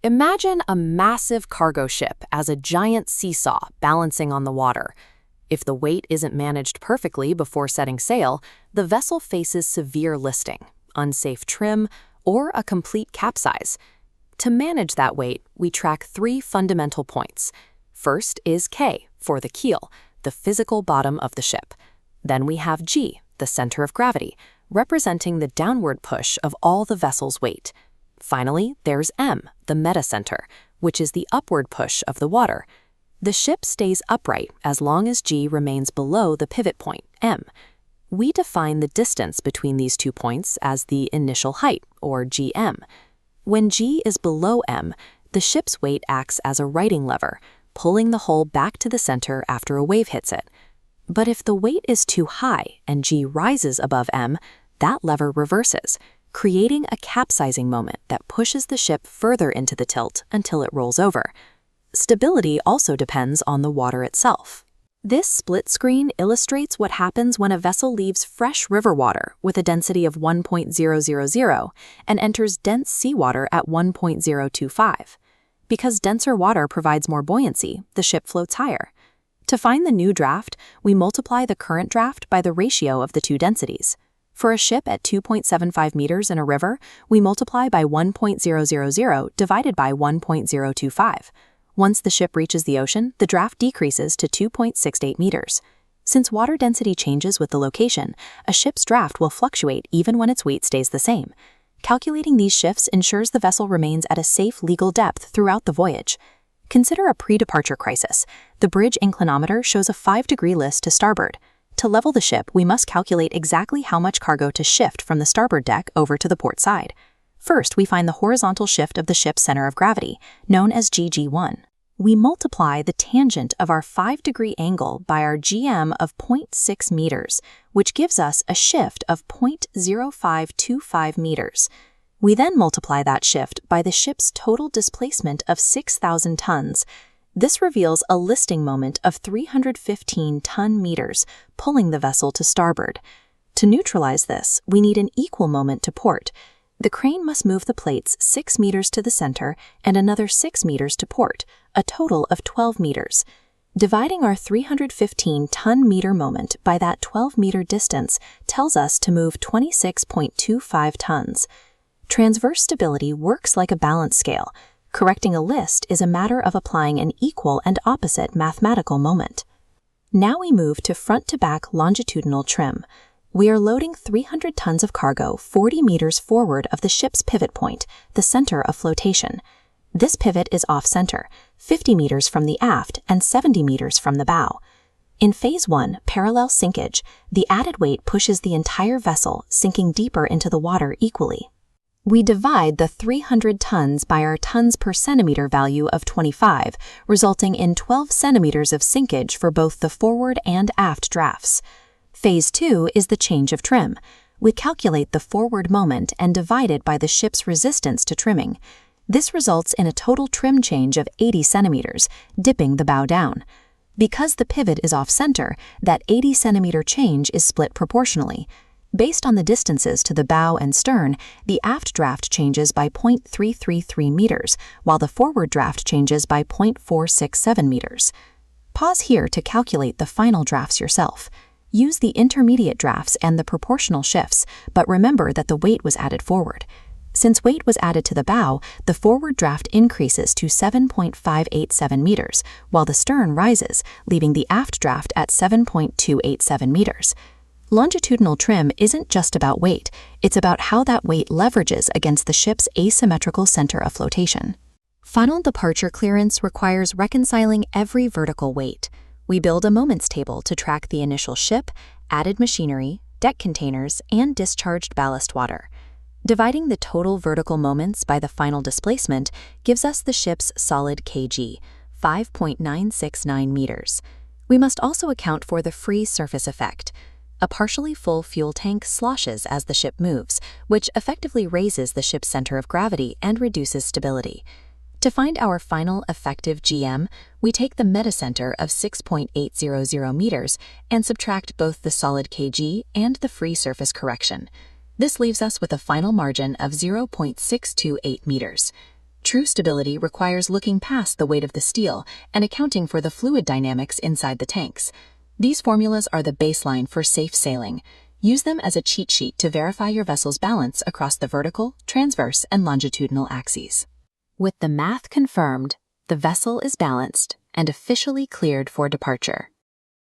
Imagine a massive cargo ship as a giant seesaw balancing on the water. If the weight isn't managed perfectly before setting sail, the vessel faces severe listing, unsafe trim, or a complete capsize. To manage that weight, we track three fundamental points. First is K, for the keel, the physical bottom of the ship. Then we have G, the center of gravity, representing the downward push of all the vessel's weight. Finally, there's M, the metacenter, which is the upward push of the water. The ship stays upright as long as G remains below the pivot point, M. We define the distance between these 2 points as the initial height, or GM. When G is below M, the ship's weight acts as a righting lever, pulling the hull back to the center after a wave hits it. But if the weight is too high and G rises above M, that lever reverses, creating a capsizing moment that pushes the ship further into the tilt until it rolls over. Stability also depends on the water itself. This split screen illustrates what happens when a vessel leaves fresh river water with a density of 1.000 and enters dense seawater at 1.025. Because denser water provides more buoyancy, the ship floats higher. To find the new draft, we multiply the current draft by the ratio of the two densities. For a ship at 2.75 meters in a river, we multiply by 1.000 divided by 1.025. Once the ship reaches the ocean, the draft decreases to 2.68 meters. Since water density changes with the location, a ship's draft will fluctuate even when its weight stays the same. Calculating these shifts ensures the vessel remains at a safe legal depth throughout the voyage. Consider a pre-departure crisis. The bridge inclinometer shows a 5-degree list to starboard. To level the ship, we must calculate exactly how much cargo to shift from the starboard deck over to the port side. First, we find the horizontal shift of the ship's center of gravity, known as GG1. We multiply the tangent of our 5-degree angle by our GM of 0.6 meters, which gives us a shift of 0.0525 meters. We then multiply that shift by the ship's total displacement of 6,000 tons. This reveals a listing moment of 315 ton-meters, pulling the vessel to starboard. To neutralize this, we need an equal moment to port. The crane must move the plates 6 meters to the center and another 6 meters to port, a total of 12 meters. Dividing our 315 ton-meter moment by that 12-meter distance tells us to move 26.25 tons. Transverse stability works like a balance scale. Correcting a list is a matter of applying an equal and opposite mathematical moment. Now we move to front-to-back longitudinal trim. We are loading 300 tons of cargo 40 meters forward of the ship's pivot point, the center of flotation. This pivot is off-center, 50 meters from the aft and 70 meters from the bow. In Phase 1, parallel sinkage, the added weight pushes the entire vessel, sinking deeper into the water equally. We divide the 300 tons by our tons per centimeter value of 25, resulting in 12 centimeters of sinkage for both the forward and aft drafts. Phase 2 is the change of trim. We calculate the forward moment and divide it by the ship's resistance to trimming. This results in a total trim change of 80 centimeters, dipping the bow down. Because the pivot is off-center, that 80 centimeter change is split proportionally. Based on the distances to the bow and stern, the aft draft changes by 0.333 meters, while the forward draft changes by 0.467 meters. Pause here to calculate the final drafts yourself. Use the intermediate drafts and the proportional shifts, but remember that the weight was added forward. Since weight was added to the bow, the forward draft increases to 7.587 meters, while the stern rises, leaving the aft draft at 7.287 meters. Longitudinal trim isn't just about weight, it's about how that weight leverages against the ship's asymmetrical center of flotation. Final departure clearance requires reconciling every vertical weight. We build a moments table to track the initial ship, added machinery, deck containers, and discharged ballast water. Dividing the total vertical moments by the final displacement gives us the ship's solid kg, 5.969 meters. We must also account for the free surface effect. A partially full fuel tank sloshes as the ship moves, which effectively raises the ship's center of gravity and reduces stability. To find our final effective GM, we take the metacenter of 6.800 meters and subtract both the solid kg and the free surface correction. This leaves us with a final margin of 0.628 meters. True stability requires looking past the weight of the steel and accounting for the fluid dynamics inside the tanks. These formulas are the baseline for safe sailing. Use them as a cheat sheet to verify your vessel's balance across the vertical, transverse, and longitudinal axes. With the math confirmed, the vessel is balanced and officially cleared for departure.